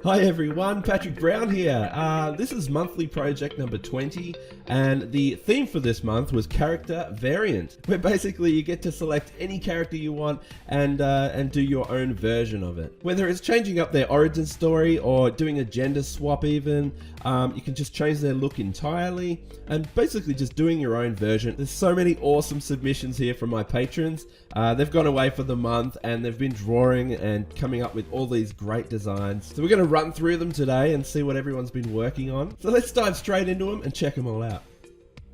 Hi everyone, Patrick Brown here. This is monthly project number 20, and the theme for this month was character variant, where basically you get to select any character you want and do your own version of it. Whether it's changing up their origin story or doing a gender swap even, you can just change their look entirely, and basically just doing your own version. There's so many awesome submissions here from my patrons. They've gone away for the month and they've been drawing and coming up with all these great designs. So we're going to run through them today and see what everyone's been working on. So let's dive straight into them and check them all out.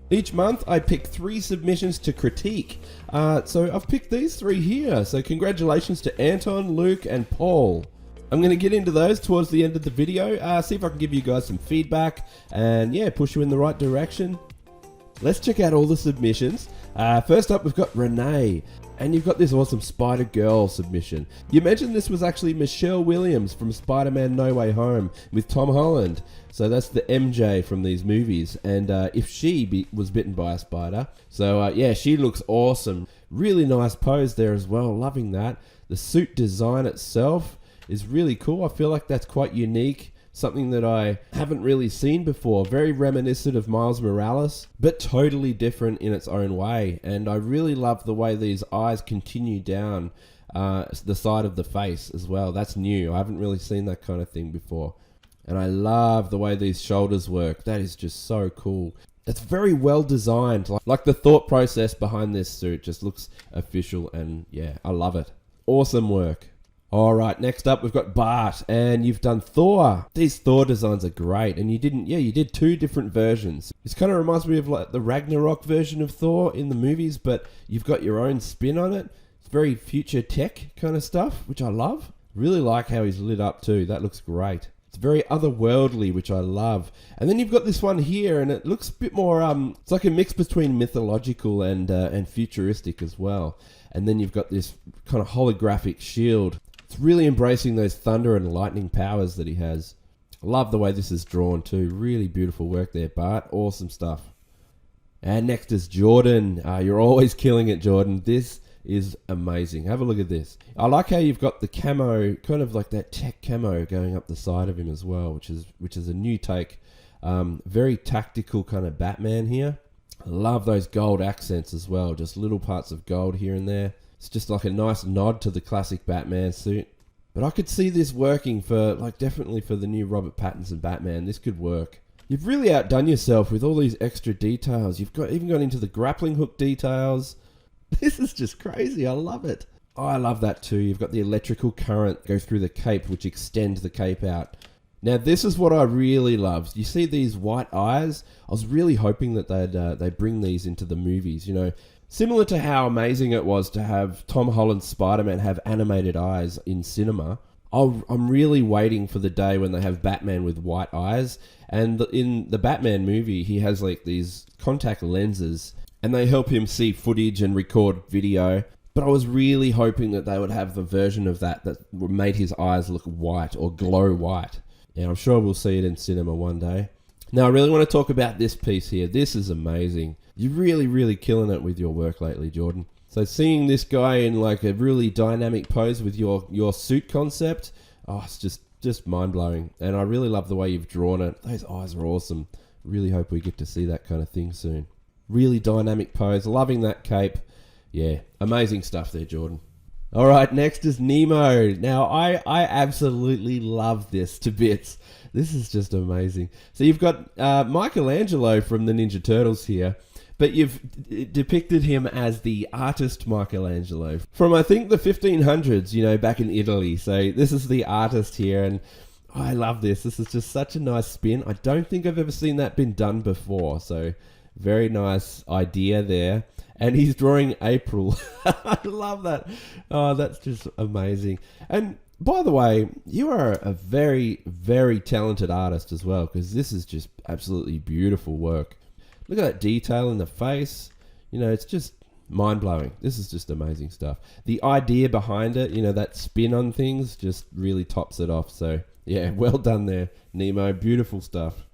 Each month I pick 3 submissions to critique. So I've picked these 3 here. So congratulations to Anton, Luke and Paul. I'm going to get into those towards the end of the video, see if I can give you guys some feedback and yeah, push you in the right direction. Let's check out all the submissions. First up we've got Renee. And you've got this awesome Spider-Girl submission. You mentioned this was actually Michelle Williams from Spider-Man No Way Home with Tom Holland. So that's the MJ from these movies. And if she was bitten by a spider. So yeah, she looks awesome. Really nice pose there as well. Loving that. The suit design itself is really cool. I feel like that's quite unique. Something that I haven't really seen before. Very reminiscent of Miles Morales, but totally different in its own way. And I really love the way these eyes continue down the side of the face as well. That's new. I haven't really seen that kind of thing before. And I love the way these shoulders work. That is just so cool. It's very well designed. Like the thought process behind this suit just looks official, and yeah, I love it. Awesome work. Alright, next up we've got Bart, and you've done Thor. These Thor designs are great, and you did 2 different versions. This kind of reminds me of like the Ragnarok version of Thor in the movies, but you've got your own spin on it. It's very future tech kind of stuff, which I love. Really like how he's lit up too, that looks great. It's very otherworldly, which I love. And then you've got this one here, and it looks a bit more, it's like a mix between mythological and futuristic as well. And then you've got this kind of holographic shield. It's really embracing those thunder and lightning powers that he has. I love the way this is drawn too. Really beautiful work there, Bart. Awesome stuff. And next is Jordan. You're always killing it, Jordan. This is amazing. Have a look at this. I like how you've got the camo, kind of like that tech camo going up the side of him as well, which is a new take. Very tactical kind of Batman here. I love those gold accents as well. Just little parts of gold here and there. It's just like a nice nod to the classic Batman suit. But I could see this working for, like, definitely for the new Robert Pattinson Batman. This could work. You've really outdone yourself with all these extra details. You've even gone into the grappling hook details. This is just crazy. I love it. Oh, I love that too. You've got the electrical current go through the cape, which extends the cape out. Now, this is what I really love. You see these white eyes? I was really hoping that they'd bring these into the movies, you know. Similar to how amazing it was to have Tom Holland's Spider-Man have animated eyes in cinema, I'm really waiting for the day when they have Batman with white eyes. And in the Batman movie, he has like these contact lenses, and they help him see footage and record video. But I was really hoping that they would have the version of that made his eyes look white or glow white. Yeah, I'm sure we'll see it in cinema one day. Now, I really want to talk about this piece here. This is amazing. You're really killing it with your work lately, Jordan. So seeing this guy in like a really dynamic pose with your suit concept, oh, it's just mind-blowing. And I really love the way you've drawn it. Those eyes are awesome. Really hope we get to see that kind of thing soon. Really dynamic pose. Loving that cape. Yeah, amazing stuff there, Jordan. All right, next is Nemo. Now, I absolutely love this to bits. This is just amazing. So you've got Michelangelo from the Ninja Turtles here. But you've depicted him as the artist Michelangelo from, I think, the 1500s, you know, back in Italy. So this is the artist here, and I love this. This is just such a nice spin. I don't think I've ever seen that been done before. So very nice idea there. And he's drawing April. I love that. Oh, that's just amazing. And by the way, you are a very talented artist as well, because this is just absolutely beautiful work. Look at that detail in the face. You know, it's just mind-blowing. This is just amazing stuff. The idea behind it, you know, that spin on things just really tops it off. So, yeah, well done there, Nemo. Beautiful stuff.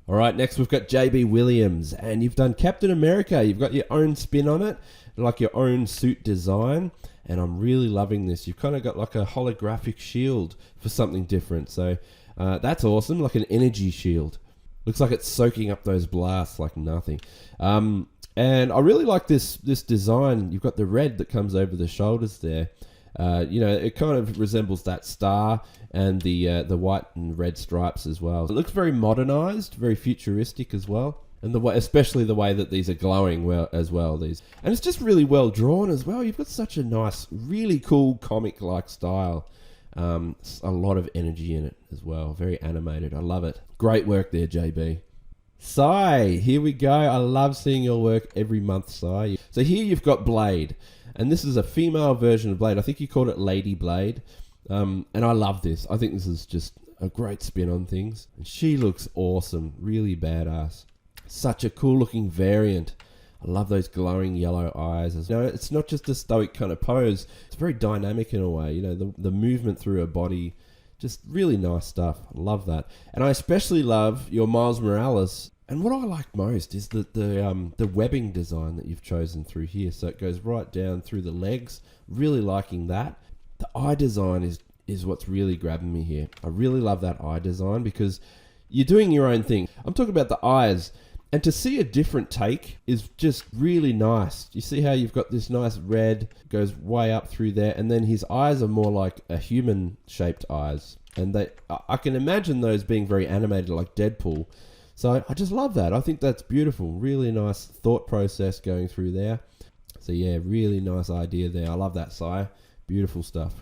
All right, next we've got JB Williams, and you've done Captain America. You've got your own spin on it, like your own suit design, and I'm really loving this. You've kind of got like a holographic shield for something different. So That's awesome, like an energy shield. Looks like it's soaking up those blasts like nothing. And I really like this design. You've got the red that comes over the shoulders there. It kind of resembles that star and the white and red stripes as well. It looks very modernized, very futuristic as well. And especially the way that these are glowing as well. And it's just really well drawn as well. You've got such a nice, really cool comic-like style. A lot of energy in it as well. Very animated. I love it. Great work there, JB. Sai, here we go. I love seeing your work every month, Sai. So here you've got Blade. And this is a female version of Blade. I think you called it Lady Blade. And I love this. I think this is just a great spin on things. And she looks awesome. Really badass. Such a cool looking variant. I love those glowing yellow eyes. It's not just a stoic kind of pose. It's very dynamic in a way. The movement through her body. Just really nice stuff. I love that. And I especially love your Miles Morales. And what I like most is the webbing design that you've chosen through here. So it goes right down through the legs. Really liking that. The eye design is what's really grabbing me here. I really love that eye design because you're doing your own thing. I'm talking about the eyes. And to see a different take is just really nice. You see how you've got this nice red, goes way up through there, and then his eyes are more like a human-shaped eyes. And I can imagine those being very animated like Deadpool. So I just love that. I think that's beautiful. Really nice thought process going through there. So yeah, really nice idea there. I love that, Sai. Beautiful stuff.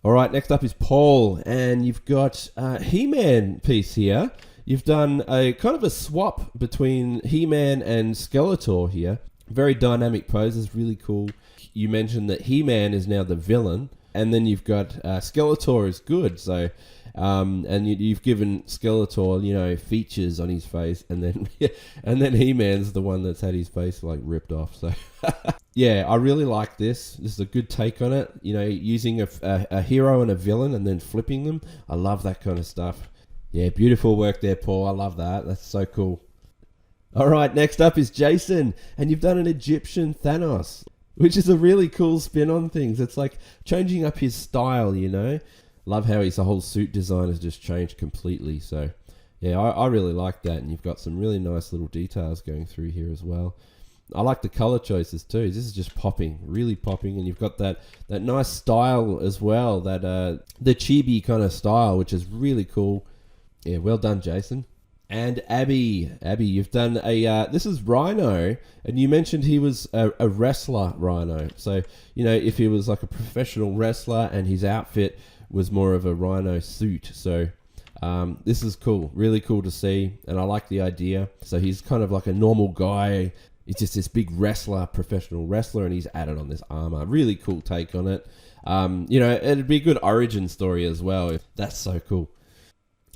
All right, next up is Paul. And you've got a He-Man piece here. You've done a kind of a swap between He-Man and Skeletor here. Very dynamic poses, really cool. You mentioned that He-Man is now the villain, and then you've got Skeletor is good. So, and you've given Skeletor, features on his face, and then He-Man's the one that's had his face like ripped off. So, yeah, I really like this. This is a good take on it. Using a hero and a villain and then flipping them. I love that kind of stuff. Yeah, beautiful work there, Paul. I love that. That's so cool. All right, next up is Jason, and you've done an Egyptian Thanos, which is a really cool spin on things. It's like changing up his style, Love how his whole suit design has just changed completely. So, yeah, I really like that, and you've got some really nice little details going through here as well. I like the color choices too. This is just popping, really popping, and you've got that nice style as well, that the chibi kind of style, which is really cool. Yeah, well done, Jason. And Abby, you've done this is Rhino, and you mentioned he was a wrestler Rhino. So, if he was like a professional wrestler and his outfit was more of a Rhino suit. So, this is cool, really cool to see, and I like the idea. So he's kind of like a normal guy. He's just this big wrestler, professional wrestler, and he's added on this armor. Really cool take on it. It'd be a good origin story as well. That's so cool.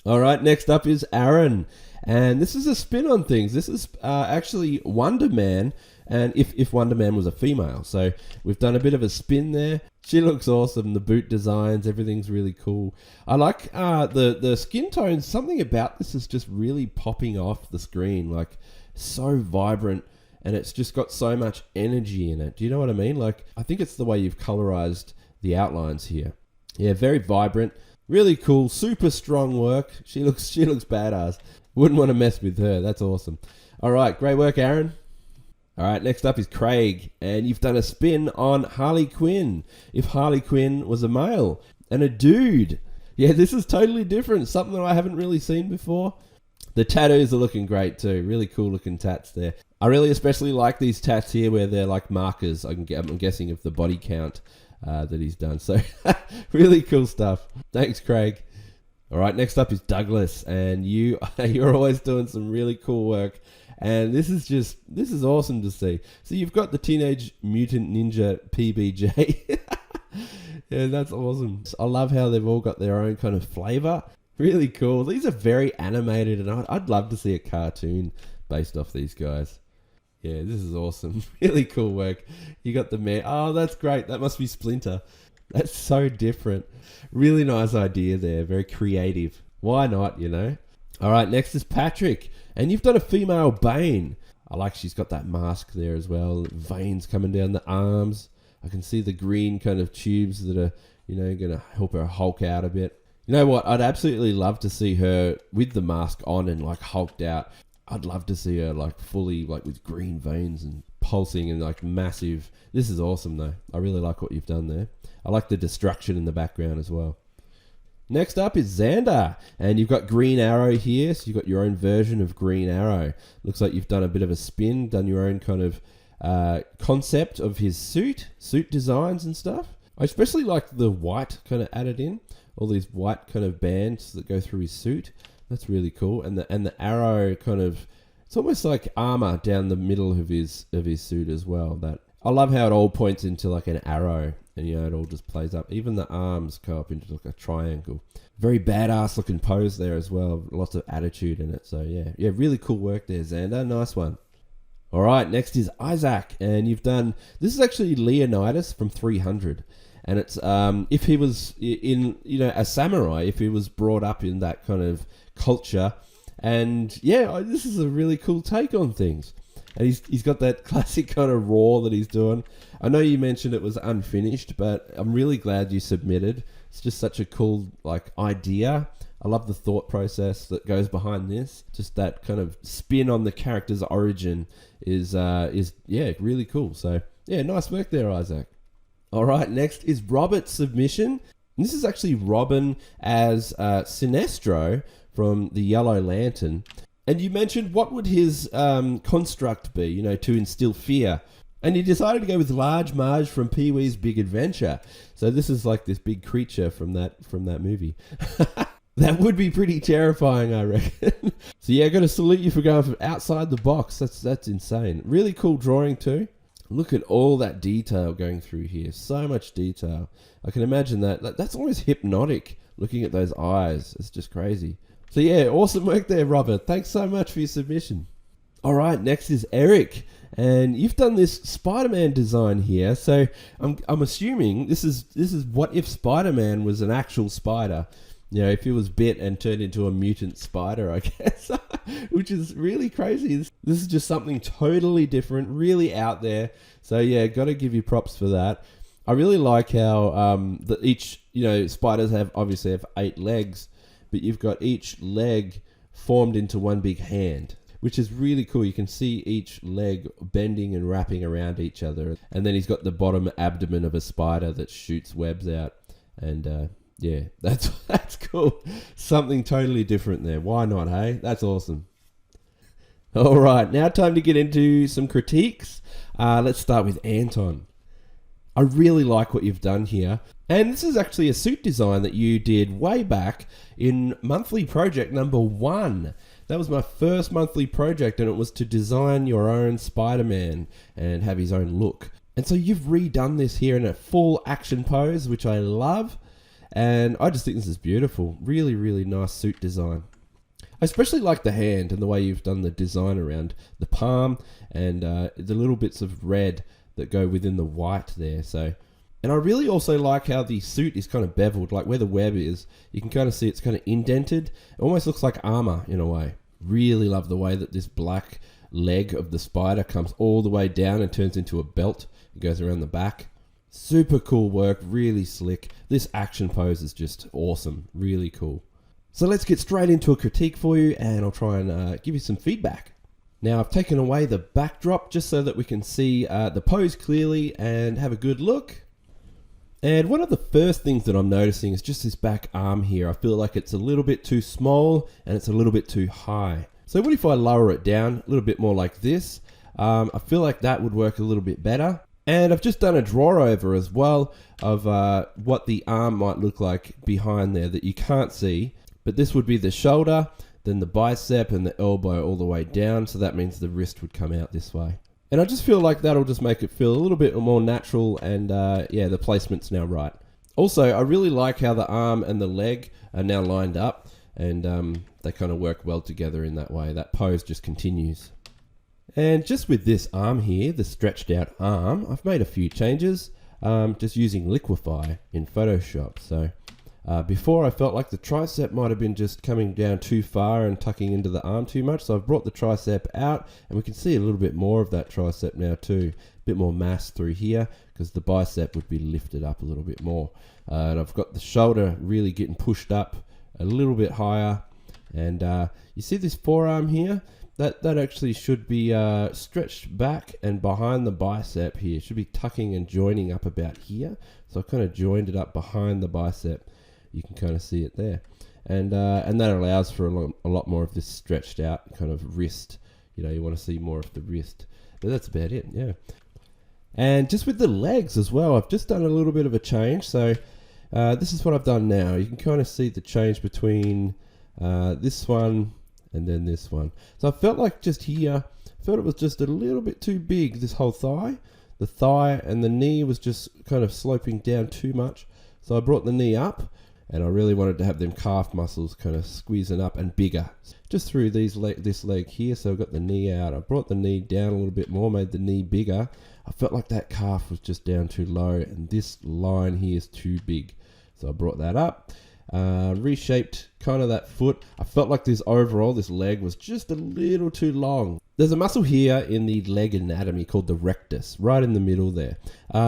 All right, next up is Aaron, and this is a spin on things. This is actually Wonder Man, and if Wonder Man was a female. So we've done a bit of a spin there. She looks awesome. The boot designs, everything's really cool. I like the skin tones. Something about this is just really popping off the screen, like so vibrant, and it's just got so much energy in it. Do you know what I mean? Like, I think it's the way you've colorized the outlines here. Yeah, very vibrant. Really cool, super strong work. She looks badass. Wouldn't want to mess with her. That's awesome. All right, great work, Aaron. All right, next up is Craig, and you've done a spin on Harley Quinn. If Harley Quinn was a male and a dude. Yeah, this is totally different. Something that I haven't really seen before. The tattoos are looking great too. Really cool looking tats there. I really especially like these tats here where they're like markers. I'm guessing of the body count that he's done. So really cool stuff. Thanks, Craig. All right, next up is Douglas, and you're always doing some really cool work, and this is awesome to see. So you've got the Teenage Mutant Ninja PBJ. Yeah, that's awesome. I love how they've all got their own kind of flavor. Really cool. These are very animated, and I'd love to see a cartoon based off these guys. Yeah, this is awesome. Really cool work. You got the man. Oh, that's great. That must be Splinter. That's so different. Really nice idea there. Very creative. Why not, All right, next is Patrick. And you've done a female Bane. I like she's got that mask there as well. Veins coming down the arms. I can see the green kind of tubes that are, going to help her Hulk out a bit. You know what? I'd absolutely love to see her with the mask on and like hulked out. I'd love to see her like fully like with green veins and pulsing and like massive. This is awesome though. I really like what you've done there. I like the destruction in the background as well. Next up is Xander, and you've got Green Arrow here, so you've got your own version of Green Arrow. Looks like you've done a bit of a spin, done your own kind of concept of his suit designs and stuff. I especially like the white kind of added in, all these white kind of bands that go through his suit. That's really cool, and the arrow kind of, it's almost like armor down the middle of his suit as well. That I love how it all points into like an arrow, and you know it all just plays up. Even the arms go up into like a triangle. Very badass looking pose there as well. Lots of attitude in it. So yeah, really cool work there, Xander. Nice one. All right, next is Isaac, and you've done, this is actually Leonidas from 300, and it's if he was in, you know, a samurai, if he was brought up in that kind of culture, and yeah, this is a really cool take on things, and he's got that classic kind of roar that he's doing. I know you mentioned it was unfinished, but I'm really glad you submitted. It's just such a cool like idea. I love the thought process that goes behind this. Just that kind of spin on the character's origin is yeah, really cool. So yeah, nice work there, Isaac. All right, next is Robert's submission. And this is actually Robin as Sinestro from the Yellow Lantern. And you mentioned what would his construct be, you know, to instill fear. And you decided to go with Large Marge from Pee-wee's Big Adventure. So this is like this big creature from that movie. That would be pretty terrifying, I reckon. So yeah, I got to salute you for going from outside the box. That's insane. Really cool drawing too. Look at all that detail going through here. So much detail. I can imagine that's almost hypnotic, looking at those eyes. It's just crazy. So yeah, awesome work there, Robert. Thanks so much for your submission. All right, next is Eric, and you've done this Spider-Man design here. So I'm assuming this is what if Spider-Man was an actual spider. You know, if he was bit and turned into a mutant spider, I guess, which is really crazy. This is just something totally different, really out there. So yeah, got to give you props for that. I really like how each, you know, spiders obviously have 8 legs, but you've got each leg formed into one big hand, which is really cool. You can see each leg bending and wrapping around each other. And then he's got the bottom abdomen of a spider that shoots webs out. And yeah, that's cool. Something totally different there. Why not, hey? That's awesome. All right, now time to get into some critiques. Let's start with Anton. I really like what you've done here. And this is actually a suit design that you did way back in monthly project number 1. That was my first monthly project, and it was to design your own Spider-Man and have his own look. And so you've redone this here in a full action pose, which I love. And I just think this is beautiful. Really, really nice suit design. I especially like the hand and the way you've done the design around the palm and the little bits of red that go within the white there. So, and I really also like how the suit is kind of beveled, like where the web is. You can kind of see it's kind of indented. It almost looks like armor in a way. Really love the way that this black leg of the spider comes all the way down and turns into a belt. It goes around the back. Super cool work, really slick. This action pose is just awesome, really cool. So let's get straight into a critique for you, and I'll try and give you some feedback. Now I've taken away the backdrop just so that we can see the pose clearly and have a good look. And one of the first things that I'm noticing is just this back arm here. I feel like it's a little bit too small and it's a little bit too high. So what if I lower it down a little bit more like this? I feel like that would work a little bit better. And I've just done a draw over as well of what the arm might look like behind there that you can't see. But this would be the shoulder, then the bicep and the elbow all the way down. So that means the wrist would come out this way. And I just feel like that'll just make it feel a little bit more natural, and yeah, the placement's now right. Also, I really like how the arm and the leg are now lined up, and they kind of work well together in that way. That pose just continues. And just with this arm here, the stretched out arm, I've made a few changes just using Liquify in Photoshop. So Before I felt like the tricep might have been just coming down too far and tucking into the arm too much, so I've brought the tricep out, and we can see a little bit more of that tricep now too. A bit more mass through here, because the bicep would be lifted up a little bit more. And I've got the shoulder really getting pushed up a little bit higher, and you see this forearm here? That actually should be stretched back and behind the bicep here. It should be tucking and joining up about here. So I kind of joined it up behind the bicep. You can kind of see it there. And that allows for a lot more of this stretched out kind of wrist. You know, you want to see more of the wrist. But that's about it, yeah. And just with the legs as well, I've just done a little bit of a change. So this is what I've done now. You can kind of see the change between this one and then this one. So I felt like just here, I felt it was just a little bit too big, this whole thigh. The thigh and the knee was just kind of sloping down too much. So I brought the knee up, and I really wanted to have them calf muscles kind of squeezing up and bigger. Just through this leg here, so I've got the knee out. I brought the knee down a little bit more, made the knee bigger. I felt like that calf was just down too low, and this line here is too big. So I brought that up. Reshaped kind of that foot. I felt like this leg was just a little too long. There's a muscle here in the leg anatomy called the rectus, right in the middle there.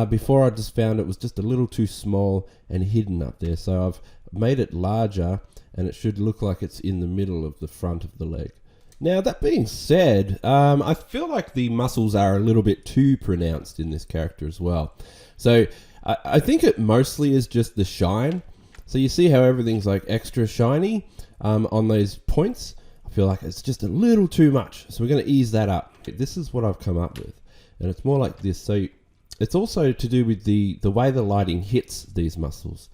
Before I just found it was just a little too small and hidden up there. So I've made it larger, and it should look like it's in the middle of the front of the leg. Now, that being said, I feel like the muscles are a little bit too pronounced in this character as well. So I think it mostly is just the shine. So you see how everything's like extra shiny on those points? I feel like it's just a little too much. So we're going to ease that up. This is what I've come up with. And it's more like this. So it's also to do with the way the lighting hits these muscles.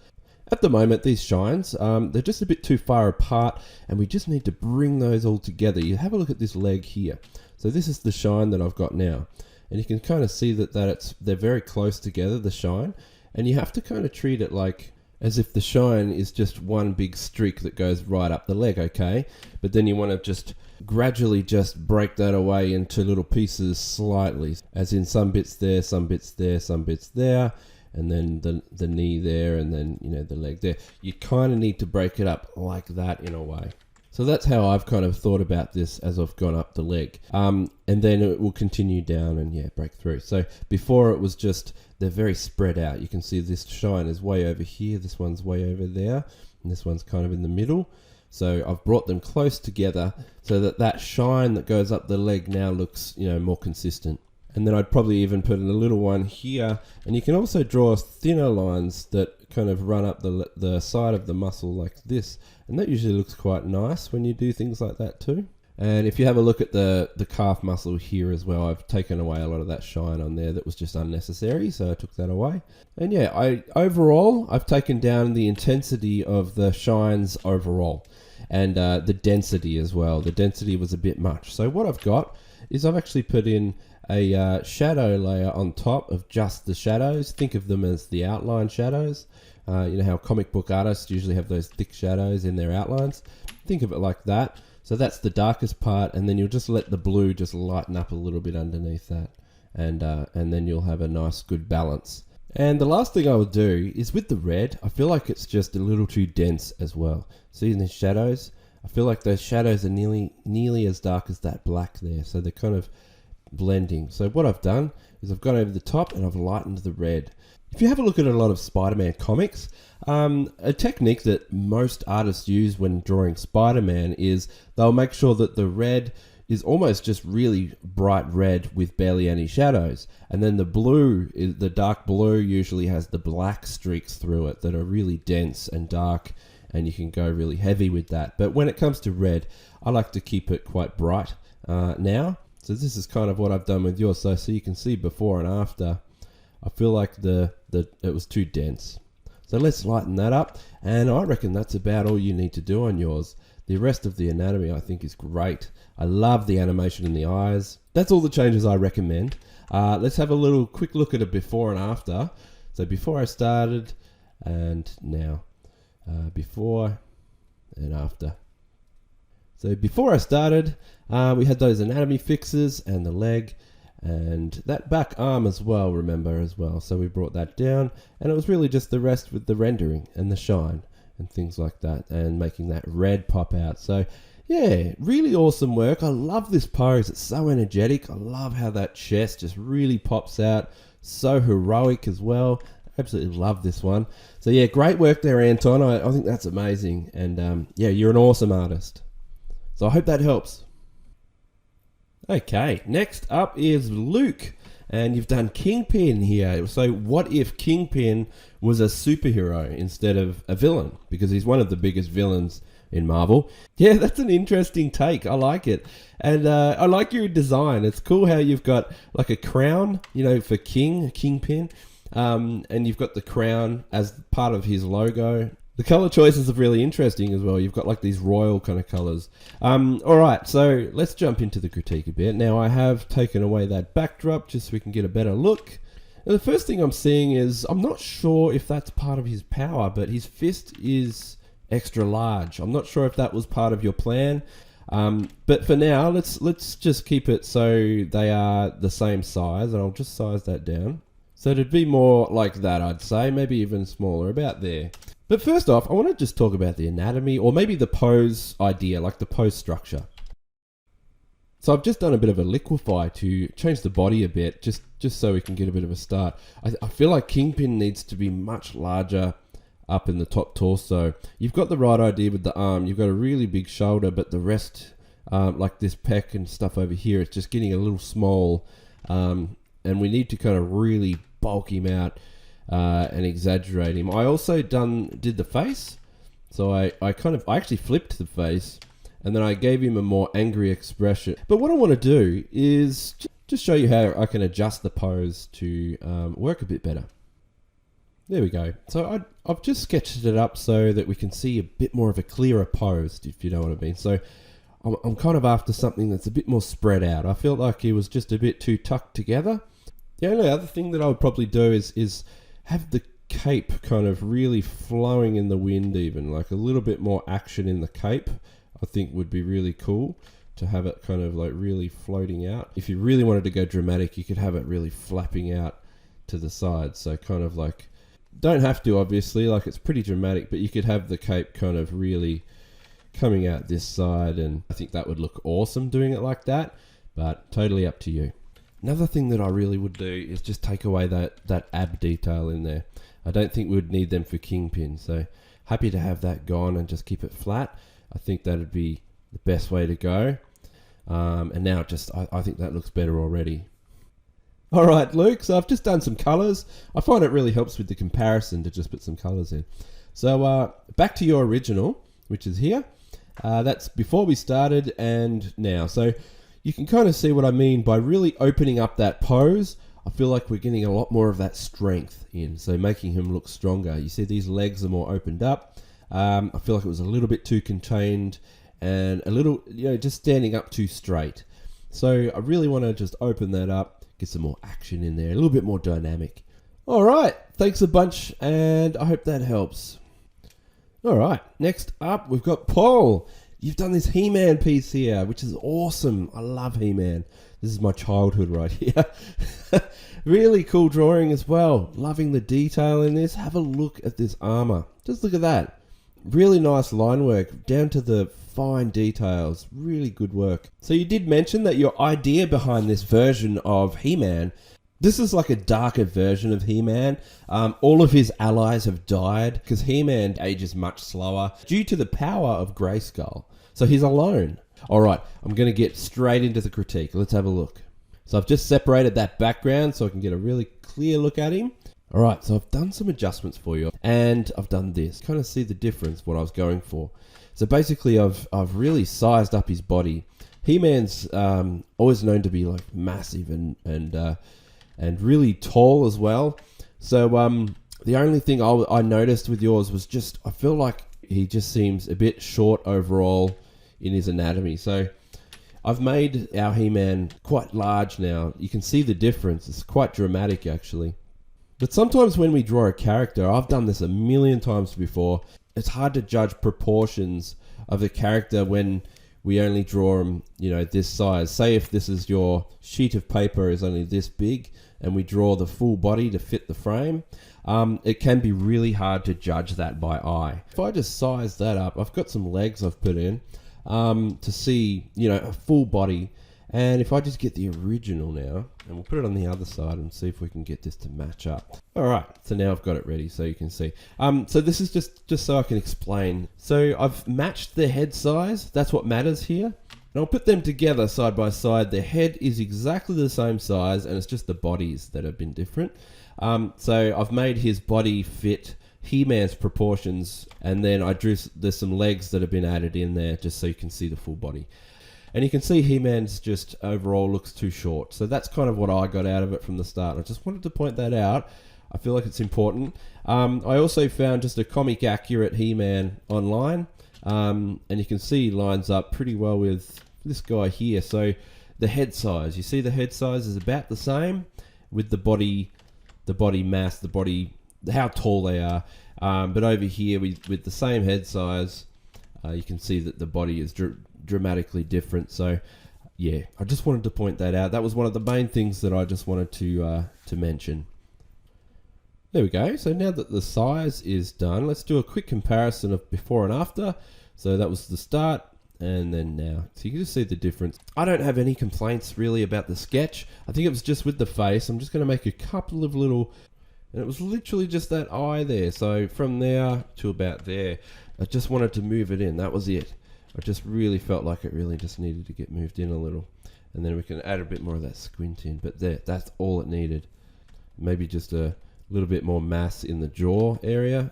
At the moment, these shines, they're just a bit too far apart, and we just need to bring those all together. You have a look at this leg here. So this is the shine that I've got now. And you can kind of see that they're very close together, the shine. And you have to kind of treat it like as if the shine is just one big streak that goes right up the leg, okay? But then you want to just gradually just break that away into little pieces slightly, as in some bits there, some bits there, some bits there, and then the knee there, and then, you know, the leg there. You kind of need to break it up like that in a way. So that's how I've kind of thought about this as I've gone up the leg. And then it will continue down and, yeah, break through. So before it was just, they're very spread out. You can see this shine is way over here, this one's way over there, and this one's kind of in the middle. So I've brought them close together so that shine that goes up the leg now looks, you know, more consistent. And then I'd probably even put in a little one here. And you can also draw thinner lines that kind of run up the side of the muscle like this. And that usually looks quite nice when you do things like that too. And if you have a look at the calf muscle here as well, I've taken away a lot of that shine on there that was just unnecessary. So I took that away. And yeah, overall, I've taken down the intensity of the shines overall. And the density as well. The density was a bit much. So what I've got is I've actually put in a shadow layer on top of just the shadows. Think of them as the outline shadows. You know how comic book artists usually have those thick shadows in their outlines? Think of it like that. So that's the darkest part, and then you'll just let the blue just lighten up a little bit underneath that. And then you'll have a nice good balance. And the last thing I will do is with the red, I feel like it's just a little too dense as well. See in the shadows? I feel like those shadows are nearly as dark as that black there. So they're kind of blending. So what I've done is I've gone over the top and I've lightened the red. If you have a look at a lot of Spider-Man comics, a technique that most artists use when drawing Spider-Man is they'll make sure that the red is almost just really bright red with barely any shadows. And then the blue, the dark blue usually has the black streaks through it that are really dense and dark, and you can go really heavy with that. But when it comes to red, I like to keep it quite bright now. So this is kind of what I've done with yours. So you can see before and after. I feel like it was too dense. So let's lighten that up. And I reckon that's about all you need to do on yours. The rest of the anatomy I think is great. I love the animation in the eyes. That's all the changes I recommend. Let's have a quick look at a before and after. So before I started and now. Before and after. So before I started, we had those anatomy fixes and the leg and that back arm as well, remember as well. So we brought that down, and it was really just the rest with the rendering and the shine. and things like that, and making that red pop out. So yeah, really awesome work. I love this pose. It's so energetic. I love how that chest just really pops out. So heroic as well. Absolutely love this one. So yeah, great work there, Anton. I think that's amazing. And yeah, you're an awesome artist. So I hope that helps. Okay, next up is Luke. And you've done Kingpin here. So what if Kingpin was a superhero instead of a villain? Because he's one of the biggest villains in Marvel. Yeah, that's an interesting take. I like it. And I like your design. It's cool how you've got like a crown, you know, for Kingpin. And you've got the crown as part of his logo. The color choices are really interesting as well. You've got like these royal kind of colors. All right, so let's jump into the critique a bit. Now I have taken away that backdrop just so we can get a better look. And the first thing I'm seeing is, I'm not sure if that's part of his power, but his fist is extra large. I'm not sure if that was part of your plan. But for now, let's just keep it so they are the same size, and I'll just size that down. So it'd be more like that, I'd say, maybe even smaller, about there. But first off, I want to just talk about the anatomy, or maybe the pose idea, like the pose structure. So I've just done a bit of a liquefy to change the body a bit, just so we can get a bit of a start. I feel like Kingpin needs to be much larger up in the top torso. You've got the right idea with the arm. You've got a really big shoulder, but the rest, like this pec and stuff over here, it's just getting a little small. And we need to kind of really bulk him out and exaggerate him. I also did the face. So I actually flipped the face, and then I gave him a more angry expression. But what I want to do is just show you how I can adjust the pose to work a bit better. There we go. So I've just sketched it up so that we can see a bit more of a clearer pose, if you know what I mean. So I'm kind of after something that's a bit more spread out. I felt like he was just a bit too tucked together. The only other thing that I would probably do is have the cape kind of really flowing in the wind, even like a little bit more action in the cape. I think would be really cool to have it kind of like really floating out. If you really wanted to go dramatic, you could have it really flapping out to the side. So kind of like, don't have to obviously, like it's pretty dramatic, but you could have the cape kind of really coming out this side, and I think that would look awesome doing it like that, but totally up to you. Another thing that I really would do is just take away that ab detail in there. I don't think we would need them for Kingpin, so happy to have that gone and just keep it flat. I think that'd be the best way to go. And now I think that looks better already. All right, Luke, so I've just done some colors. I find it really helps with the comparison to just put some colors in. So back to your original, which is here. That's before we started and now. So you can kind of see what I mean by really opening up that pose. I feel like we're getting a lot more of that strength in, so making him look stronger. You see these legs are more opened up. I feel like it was a little bit too contained and a little, just standing up too straight. So I really want to just open that up, get some more action in there, a little bit more dynamic. All right, thanks a bunch, and I hope that helps. All right, next up, we've got Paul. You've done this He-Man piece here, which is awesome. I love He-Man. This is my childhood right here. Really cool drawing as well. Loving the detail in this. Have a look at this armor. Just look at that. Really nice line work, down to the fine details. Really good work. So you did mention that your idea behind this version of He-Man, this is like a darker version of He-Man. All of his allies have died because He-Man ages much slower due to the power of Grayskull. So he's alone. All right, I'm going to get straight into the critique. Let's have a look. So I've just separated that background so I can get a really clear look at him. All right, so I've done some adjustments for you, and I've done this. Kind of see the difference, what I was going for. So basically, I've really sized up his body. He-Man's always known to be like massive and really tall as well. So the only thing I noticed with yours was just, I feel like he just seems a bit short overall in his anatomy. So I've made our He-Man quite large now. You can see the difference. It's quite dramatic actually. But sometimes when we draw a character, I've done this a million times before, it's hard to judge proportions of the character when we only draw them, this size. Say if this is your sheet of paper is only this big and we draw the full body to fit the frame, it can be really hard to judge that by eye. If I just size that up, I've got some legs I've put in to see, a full body. And if I just get the original now, and we'll put it on the other side and see if we can get this to match up. All right, so now I've got it ready so you can see. So this is just so I can explain. So I've matched the head size. That's what matters here. And I'll put them together side by side. The head is exactly the same size, and it's just the bodies that have been different. So I've made his body fit He-Man's proportions, and then there's some legs that have been added in there just so you can see the full body. And you can see He-Man's just overall looks too short. So that's kind of what I got out of it from the start. I just wanted to point that out. I feel like it's important. I also found just a comic accurate He-Man online. And you can see he lines up pretty well with this guy here. So the head size, you see the head size is about the same with the body mass, how tall they are. But over here with the same head size, you can see that the body is dramatically different. So yeah, I just wanted to point that out. That was one of the main things that I just wanted to mention. There we go. So now that the size is done, let's do a quick comparison of before and after. So that was the start and then now. So you can just see the difference. I don't have any complaints really about the sketch. I think it was just with the face. I'm just going to make a couple of little, and it was literally just that eye there. So from there to about there, I just wanted to move it in. That was it. I just really felt like it really just needed to get moved in a little. And then we can add a bit more of that squint in. But that's all it needed. Maybe just a little bit more mass in the jaw area.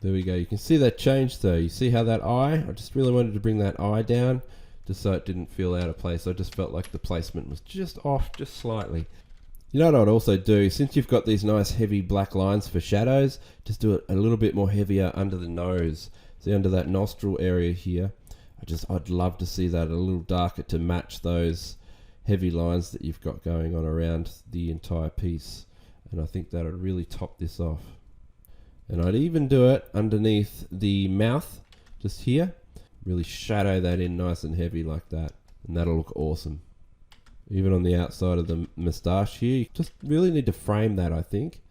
There we go. You can see that change though. You see how that eye? I just really wanted to bring that eye down just so it didn't feel out of place. I just felt like the placement was just off, just slightly. You know what I'd also do? Since you've got these nice heavy black lines for shadows, just do it a little bit more heavier under the nose. See, under that nostril area here. I'd love to see that a little darker to match those heavy lines that you've got going on around the entire piece. And I think that would really top this off. And I'd even do it underneath the mouth, just here. Really shadow that in nice and heavy like that. And that'll look awesome. Even on the outside of the moustache here, you just really need to frame that, I think.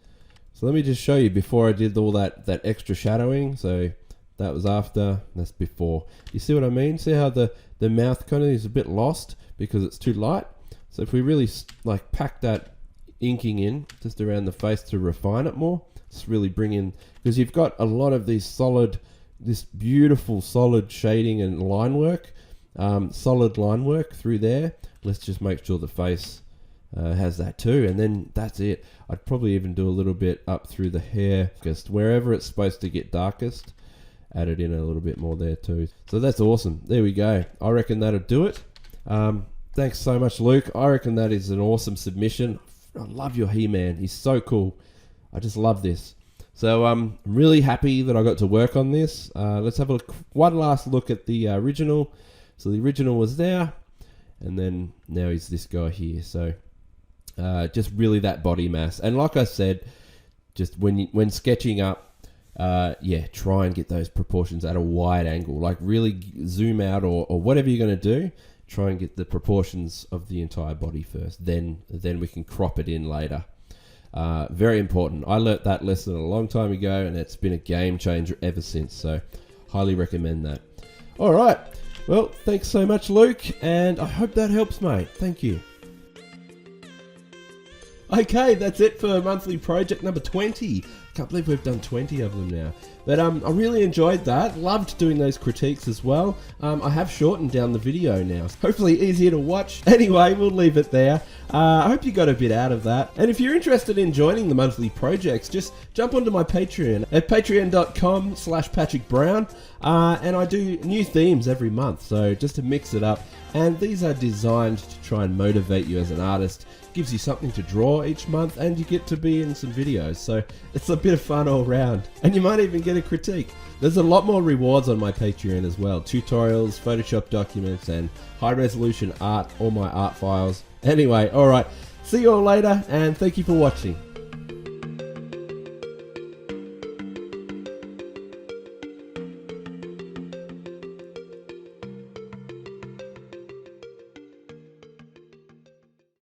So let me just show you before I did all that extra shadowing. So that was after, that's before. You see what I mean? See how the mouth kind of is a bit lost because it's too light? So if we really like pack that inking in just around the face to refine it more, just really bring in, because you've got a lot of this beautiful solid shading and line work, solid line work through there. Let's just make sure the face has that too, and then that's it. I'd probably even do a little bit up through the hair, just wherever it's supposed to get darkest. Add it in a little bit more there too. So that's awesome. There we go. I reckon that'll do it. Thanks so much, Luke. I reckon that is an awesome submission. I love your He-Man. He's so cool. I just love this. So I'm really happy that I got to work on this. Let's have one last look at the original. So the original was there, and then now he's this guy here. So just really that body mass. And like I said, just when sketching up, try and get those proportions at a wide angle. Like really zoom out or whatever you're going to do. Try and get the proportions of the entire body first. Then we can crop it in later. Very important. I learnt that lesson a long time ago, and it's been a game changer ever since. So highly recommend that. All right. Well, thanks so much, Luke, and I hope that helps, mate. Thank you. Okay, that's it for monthly project number 20. Can't believe we've done 20 of them now. But I really enjoyed that. Loved doing those critiques as well. I have shortened down the video now. Hopefully easier to watch. Anyway, we'll leave it there. I hope you got a bit out of that. And if you're interested in joining the monthly projects, just jump onto my Patreon at patreon.com/PatrickBrown. And I do new themes every month, so just to mix it up. And these are designed to try and motivate you as an artist. Gives you something to draw each month, and you get to be in some videos, so it's a bit of fun all round, and you might even get a critique. There's a lot more rewards on my Patreon as well: tutorials, Photoshop documents, and high resolution art, all my art files. Anyway, alright, see you all later, and thank you for watching.